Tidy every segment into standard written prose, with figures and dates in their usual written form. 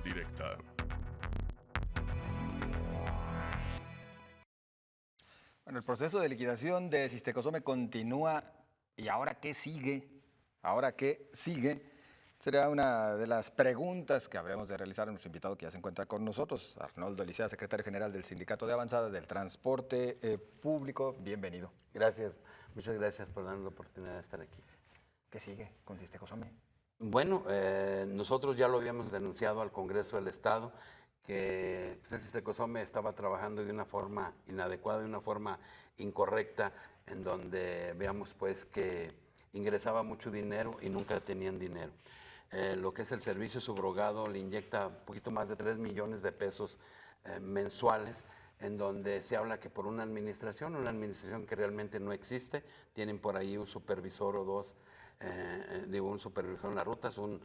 Directa. Bueno, el proceso de liquidación de Cistecosome continúa. ¿Y ahora qué sigue? ¿Ahora qué sigue? Será una de las preguntas que habremos de realizar a nuestro invitado que ya se encuentra con nosotros, Arnoldo Licea, secretario general del Sindicato de Avanzada del Transporte Público. Bienvenido. Gracias, muchas gracias por darnos la oportunidad de estar aquí. ¿Qué sigue con Cistecosome? Bueno, nosotros ya lo habíamos denunciado al Congreso del Estado, que pues, el Cistecosome estaba trabajando de una forma inadecuada, de una forma incorrecta, en donde veamos pues que ingresaba mucho dinero y nunca tenían dinero. Lo que es el servicio subrogado le inyecta un poquito más de 3 millones de pesos mensuales, en donde se habla que por una administración que realmente no existe, tienen por ahí un supervisor o dos, un supervisor en las rutas, un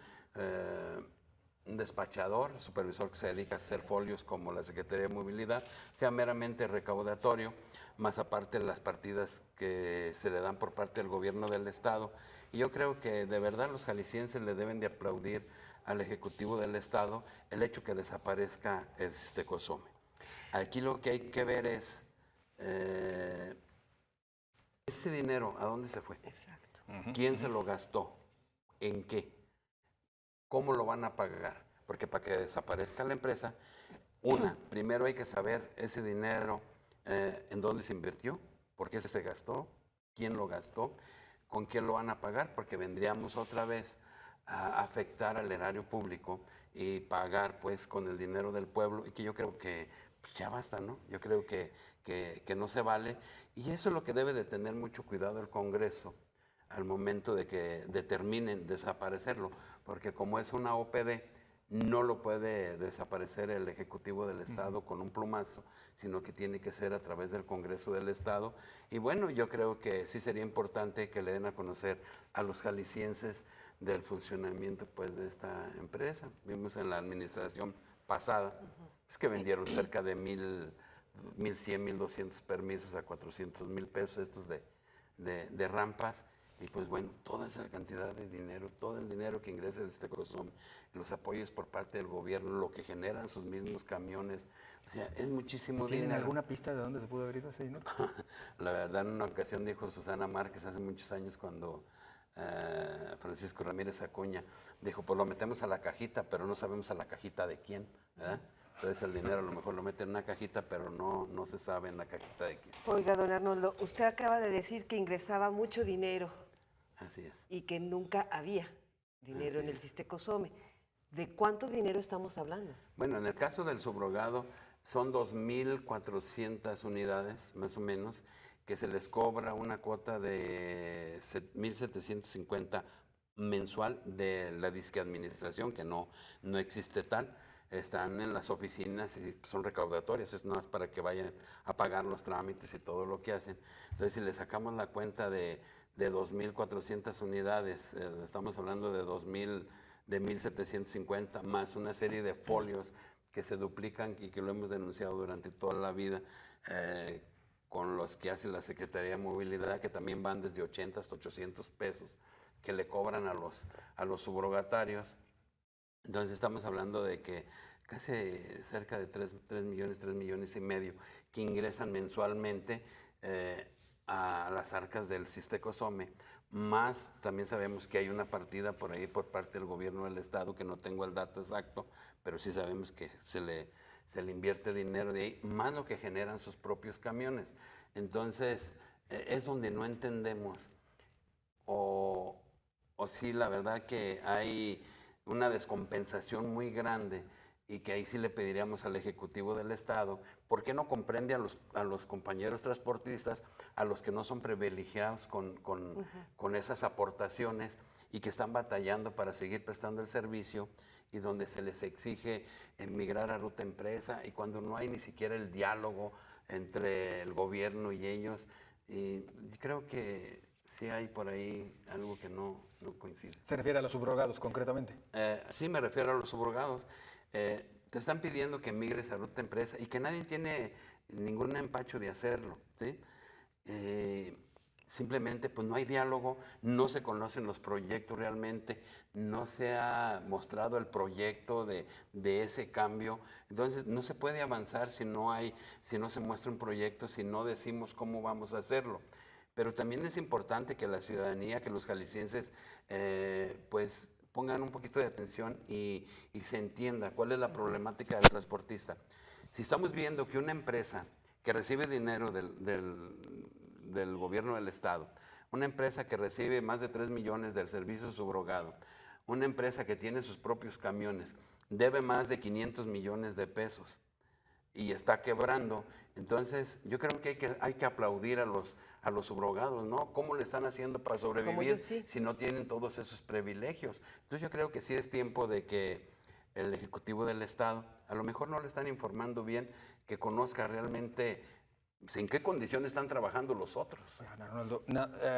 despachador, supervisor que se dedica a hacer folios como la Secretaría de Movilidad, sea meramente recaudatorio, más aparte las partidas que se le dan por parte del gobierno del Estado. Y yo creo que de verdad los jaliscienses le deben de aplaudir al Ejecutivo del Estado el hecho que desaparezca el Cistecosome. Aquí lo que hay que ver es ese dinero, ¿a dónde se fue? Exacto. ¿Quién se lo gastó? ¿En qué? ¿Cómo lo van a pagar? Porque para que desaparezca la empresa, primero hay que saber ese dinero en dónde se invirtió, por qué se gastó, quién lo gastó, con quién lo van a pagar, porque vendríamos otra vez a afectar al erario público y pagar pues con el dinero del pueblo, y que yo creo que pues, ya basta, ¿no? Yo creo que no se vale, y eso es lo que debe de tener mucho cuidado el Congreso al momento de que determinen desaparecerlo, porque como es una OPD, no lo puede desaparecer el Ejecutivo del Estado con un plumazo, sino que tiene que ser a través del Congreso del Estado. Y bueno, yo creo que sí sería importante que le den a conocer a los jaliscienses del funcionamiento pues, de esta empresa. Vimos en la administración pasada pues, que vendieron cerca de 1,100, 1,200 permisos a 400,000 pesos estos de rampas. Y pues bueno, toda esa cantidad de dinero, todo el dinero que ingresa el Cistecosome, los apoyos por parte del gobierno, lo que generan sus mismos camiones, o sea, es muchísimo ¿Tienen dinero. alguna pista de dónde se pudo haber ido ese dinero? La verdad, en una ocasión dijo Susana Márquez hace muchos años cuando Francisco Ramírez Acuña dijo, pues lo metemos a la cajita, pero no sabemos a la cajita de quién, ¿verdad? Entonces el dinero a lo mejor lo meten en una cajita, pero no se sabe en la cajita de quién. Oiga, don Arnoldo, usted acaba de decir que ingresaba mucho dinero Así es. y que nunca había dinero Así en el es. Cistecosome. ¿De cuánto dinero estamos hablando? Bueno, en el caso del subrogado son 2,400 unidades, más o menos, que se les cobra una cuota de 1,750 mensual de la disque administración, que no existe tal. Están en las oficinas y son recaudatorias, es nada más para que vayan a pagar los trámites y todo lo que hacen. Entonces, si le sacamos la cuenta de 2,400 unidades, estamos hablando de 1,750, más una serie de folios que se duplican y que lo hemos denunciado durante toda la vida, con los que hace la Secretaría de Movilidad, que también van desde 80 hasta 800 pesos, que le cobran a los subrogatarios. Entonces estamos hablando de que casi cerca de 3 millones, 3 millones y medio que ingresan mensualmente a las arcas del Cistecosome. Más también sabemos que hay una partida por ahí por parte del gobierno del Estado, que no tengo el dato exacto, pero sí sabemos que se le invierte dinero de ahí, más lo que generan sus propios camiones. Entonces es donde no entendemos o sí, la verdad que hay una descompensación muy grande y que ahí sí le pediríamos al Ejecutivo del Estado, ¿por qué no comprende a los compañeros transportistas, a los que no son privilegiados con esas aportaciones y que están batallando para seguir prestando el servicio y donde se les exige emigrar a ruta empresa y cuando no hay ni siquiera el diálogo entre el gobierno y ellos? Y creo que sí hay por ahí algo que no coincide. ¿Se refiere a los subrogados concretamente? Sí, me refiero a los subrogados. Te están pidiendo que migres a ruta empresa y que nadie tiene ningún empacho de hacerlo, ¿sí? simplemente pues no hay diálogo, no se conocen los proyectos realmente, no se ha mostrado el proyecto de ese cambio. Entonces no se puede avanzar si no se muestra un proyecto, si no decimos cómo vamos a hacerlo. Pero también es importante que la ciudadanía, que los jaliscienses, pues pongan un poquito de atención y se entienda cuál es la problemática del transportista. Si estamos viendo que una empresa que recibe dinero del gobierno del estado, una empresa que recibe más de 3 millones del servicio subrogado, una empresa que tiene sus propios camiones, debe más de 500 millones de pesos y está quebrando, entonces yo creo que hay que aplaudir a los subrogados, ¿no? ¿Cómo le están haciendo para sobrevivir si no tienen todos esos privilegios? Entonces yo creo que sí es tiempo de que el Ejecutivo del Estado, a lo mejor no le están informando bien, que conozca realmente en qué condiciones están trabajando los otros. Arnoldo,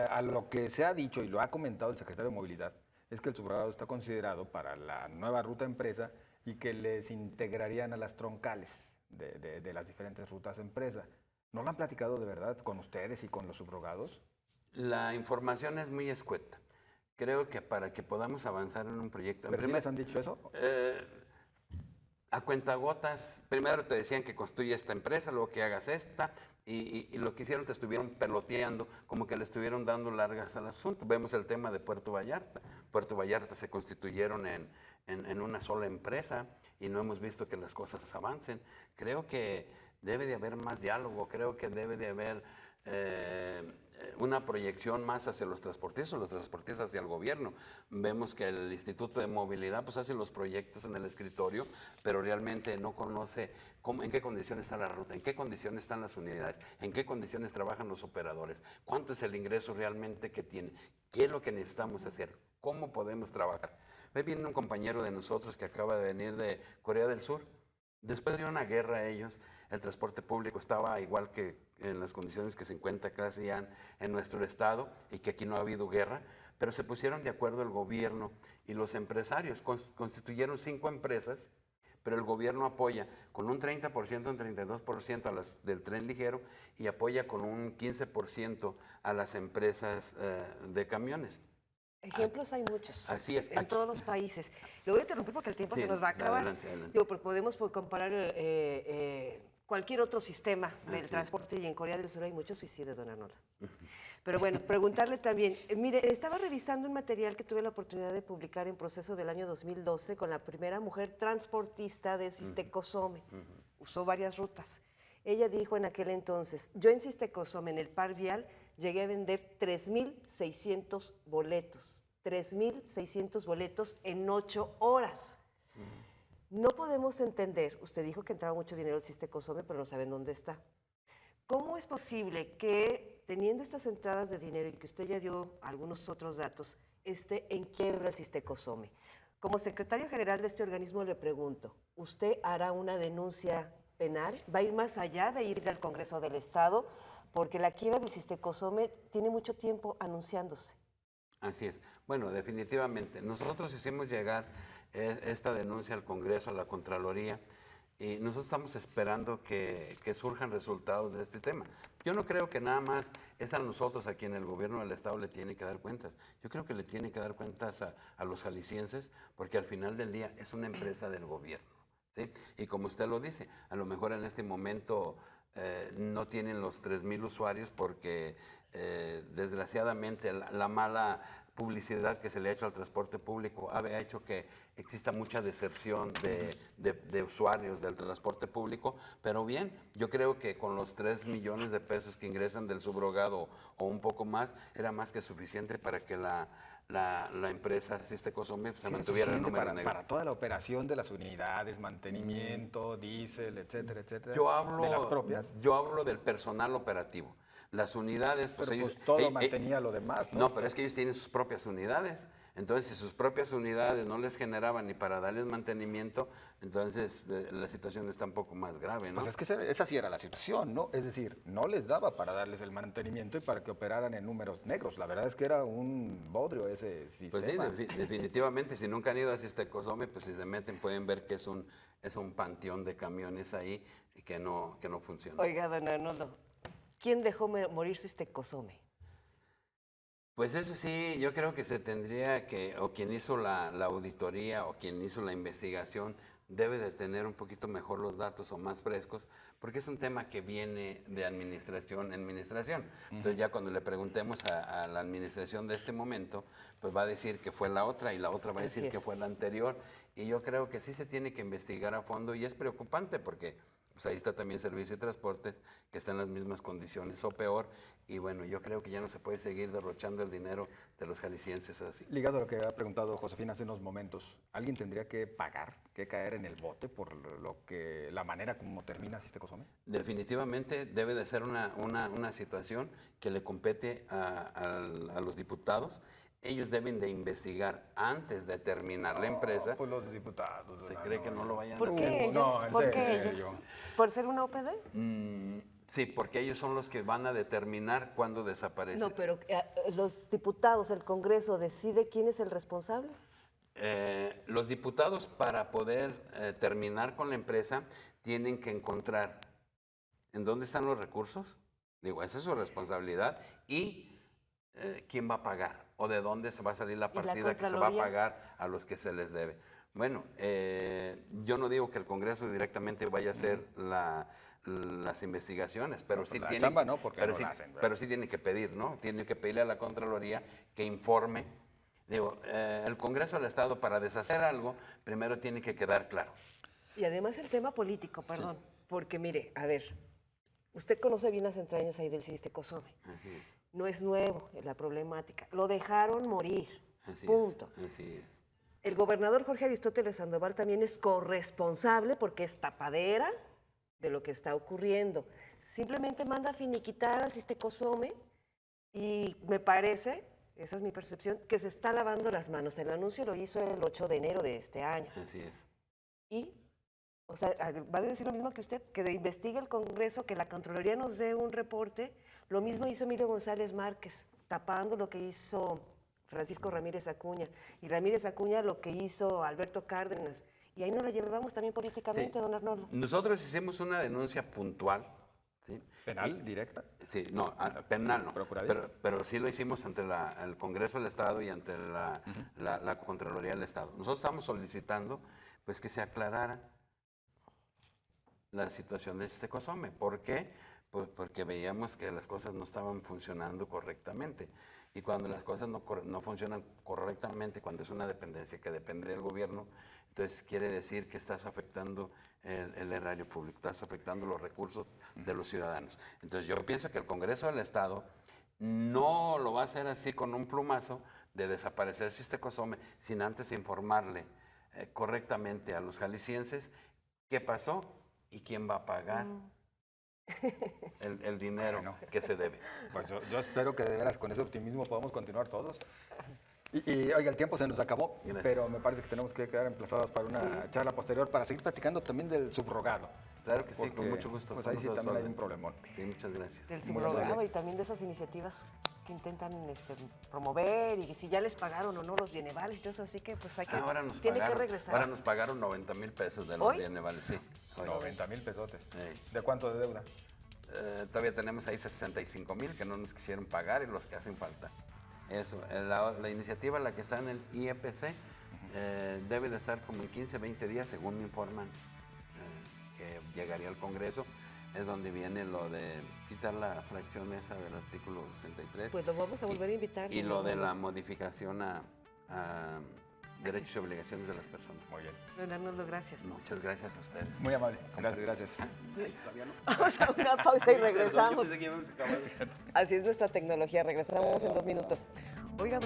a lo que se ha dicho y lo ha comentado el secretario de Movilidad, es que el subrogado está considerado para la nueva ruta empresa y que les integrarían a las troncales de las diferentes rutas empresa. ¿No lo han platicado de verdad con ustedes y con los subrogados? La información es muy escueta. Creo que para que podamos avanzar en un proyecto... ¿Pero sí les han dicho eso? A cuentagotas, primero te decían que construye esta empresa, luego que hagas esta, y lo que hicieron te estuvieron peloteando, como que le estuvieron dando largas al asunto. Vemos el tema de Puerto Vallarta. Puerto Vallarta se constituyeron en una sola empresa y no hemos visto que las cosas avancen. Creo que debe de haber más diálogo, creo que debe de haber una proyección más hacia los transportistas hacia el gobierno. Vemos que el Instituto de Movilidad pues hace los proyectos en el escritorio, pero realmente no conoce en qué condiciones está la ruta, en qué condiciones están las unidades, en qué condiciones trabajan los operadores, cuánto es el ingreso realmente que tiene, qué es lo que necesitamos hacer, cómo podemos trabajar. Ahí viene un compañero de nosotros que acaba de venir de Corea del Sur. Después de una guerra ellos, el transporte público estaba igual que en las condiciones que se encuentra casi ya en nuestro estado y que aquí no ha habido guerra, pero se pusieron de acuerdo el gobierno y los empresarios, constituyeron 5 empresas, pero el gobierno apoya con un 30%, un 32% a las del tren ligero y apoya con un 15% a las empresas de camiones. Ejemplos hay muchos. Así es. En todos los países. Lo voy a interrumpir porque el tiempo se nos va a acabar. Adelante, adelante. Digo, porque podemos comparar cualquier otro sistema del transporte y en Corea del Sur hay muchos suicidios, don Arnoldo. Pero bueno, preguntarle también, mire, estaba revisando un material que tuve la oportunidad de publicar en Proceso del año 2012 con la primera mujer transportista de Sistecosome. Usó varias rutas. Ella dijo en aquel entonces, yo en Sistecosome, en el par vial, llegué a vender 3,600 boletos. 3,600 boletos en 8 horas. No podemos entender, usted dijo que entraba mucho dinero al Sistecosome, pero no saben dónde está. ¿Cómo es posible que, teniendo estas entradas de dinero y que usted ya dio algunos otros datos, esté en quiebra el Sistecosome? Como secretario general de este organismo le pregunto, ¿usted hará una denuncia penal? ¿Va a ir más allá de ir al Congreso del Estado? Porque la quiebra del Sistecosome tiene mucho tiempo anunciándose. Así es. Bueno, definitivamente. Nosotros hicimos llegar esta denuncia al Congreso, a la Contraloría, y nosotros estamos esperando que surjan resultados de este tema. Yo no creo que nada más es a nosotros, a quien el gobierno del Estado le tiene que dar cuentas. Yo creo que le tiene que dar cuentas a los jaliscienses, porque al final del día es una empresa del gobierno, ¿sí? Y como usted lo dice, a lo mejor en este momento no tienen los 3,000 usuarios porque desgraciadamente la mala publicidad que se le ha hecho al transporte público ha hecho que exista mucha deserción de usuarios del transporte público, pero bien, yo creo que con los 3 millones de pesos que ingresan del subrogado o un poco más, era más que suficiente para que la empresa Sistecosome se mantuviera en número negro. Para toda la operación de las unidades, mantenimiento, diésel, etcétera, etcétera. Yo hablo, de las propias. Yo hablo del personal operativo. Las unidades, pues pero ellos... pues todo mantenía lo demás, ¿no? No, pero es que ellos tienen sus propias unidades. Entonces, si sus propias unidades no les generaban ni para darles mantenimiento, entonces la situación está un poco más grave, ¿no? Pues es que esa sí era la situación, ¿no? Es decir, no les daba para darles el mantenimiento y para que operaran en números negros. La verdad es que era un bodrio ese sistema. Pues sí, definitivamente, si nunca han ido a Sistecosome, pues si se meten pueden ver que es un panteón de camiones ahí que no funciona. Oiga, don Arnoldo, ¿quién dejó morir Sistecosome? Pues eso sí, yo creo que se tendría que, o quien hizo la auditoría o quien hizo la investigación, debe de tener un poquito mejor los datos o más frescos, porque es un tema que viene de administración en administración. Entonces ya cuando le preguntemos a la administración de este momento, pues va a decir que fue la otra y la otra va a decir que fue la anterior. Y yo creo que sí se tiene que investigar a fondo y es preocupante porque pues ahí está también Servicio de Transportes, que está en las mismas condiciones o peor. Y bueno, yo creo que ya no se puede seguir derrochando el dinero de los jaliscienses así. Ligado a lo que ha preguntado Josefina hace unos momentos, ¿alguien tendría que pagar, que caer en el bote por la manera como termina Sistecosome? Definitivamente debe de ser una situación que le compete a los diputados. Ellos deben de investigar antes de terminar la empresa. Pues los diputados. ¿Se cree que no lo vayan a ¿Por hacer? qué ellos? No, en ¿Por qué serio. ellos? ¿Por ser una OPD? Sí, porque ellos son los que van a determinar cuándo desaparece. No, pero los diputados, el Congreso decide quién es el responsable. Los diputados, para poder terminar con la empresa, tienen que encontrar en dónde están los recursos. Digo, esa es su responsabilidad. Y quién va a pagar o de dónde se va a salir la partida que se va a pagar a los que se les debe. Bueno, yo no digo que el Congreso directamente vaya a hacer las investigaciones, pero sí tiene, ¿no? Porque pero, no sí, la hacen, ¿verdad? pero sí tiene que pedir, ¿no? Tiene que pedirle a la Contraloría que informe. Digo, el Congreso del Estado para deshacer algo, primero tiene que quedar claro. Y además el tema político, perdón, porque mire, a ver, usted conoce bien las entrañas ahí del Sistecosome. Así es. No es nuevo la problemática, lo dejaron morir, Así punto. es, así es. El gobernador Jorge Aristóteles Sandoval también es corresponsable porque es tapadera de lo que está ocurriendo. Simplemente manda a finiquitar al Sistecosome y me parece, esa es mi percepción, que se está lavando las manos. El anuncio lo hizo el 8 de enero de este año. Así es. Y, o sea, va a decir lo mismo que usted, que investigue el Congreso, que la Contraloría nos dé un reporte. Lo mismo hizo Emilio González Márquez, tapando lo que hizo Francisco Ramírez Acuña. Y Ramírez Acuña lo que hizo Alberto Cárdenas. Y ahí nos la llevamos también políticamente, Sí. don Arnoldo. Nosotros hicimos una denuncia puntual. ¿Sí? ¿Penal, directa? Sí, no, penal no. Procuraduría. Pero sí lo hicimos ante el Congreso del Estado y ante la Contraloría del Estado. Nosotros estamos solicitando pues que se aclarara la situación de Sistecosome. ¿Por qué? Pues porque veíamos que las cosas no estaban funcionando correctamente. Y cuando las cosas no funcionan correctamente, cuando es una dependencia que depende del gobierno, entonces quiere decir que estás afectando el erario público, estás afectando los recursos de los ciudadanos. Entonces yo pienso que el Congreso del Estado no lo va a hacer así con un plumazo de desaparecer Sistecosome sin antes informarle correctamente a los jaliscienses qué pasó y quién va a pagar el dinero que se debe. Pues yo espero que de veras con ese optimismo podamos continuar todos. Y oiga, el tiempo se nos acabó, Gracias. pero me parece que tenemos que quedar emplazados para una charla posterior para seguir platicando también del subrogado. Claro que sí, Porque, con mucho gusto. Pues ahí sí estamos a sus también hay un órdenes. problemón. Sí, muchas gracias. Del Muchas subrogado gracias. y también de esas iniciativas que intentan promover y si ya les pagaron o no los bienevales y todo eso, así que pues hay que, Ahora nos tiene que pagaron, regresar. ahora nos pagaron 90 mil pesos de los ¿Hoy? bienevales, sí. Hoy. 90,000 pesotes. Sí. ¿De cuánto de deuda? Todavía tenemos ahí 65,000 que no nos quisieron pagar y los que hacen falta. Eso, la iniciativa, la que está en el IEPC, debe de estar como en 15, 20 días, según me informan, que llegaría al Congreso. Es donde viene lo de quitar la fracción esa del artículo 63. Pues lo vamos a volver a invitar. Y don lo de Arnoldo. la modificación a derechos y obligaciones de las personas. Muy bien. Don Arnoldo, gracias. Muchas gracias a ustedes. Muy amable. Gracias, gracias. Ay, todavía no. Vamos a una pausa y Perdón, yo regresamos. pensé que íbamos a acabar. Así es nuestra tecnología. Regresamos en 2 minutos. Oiga,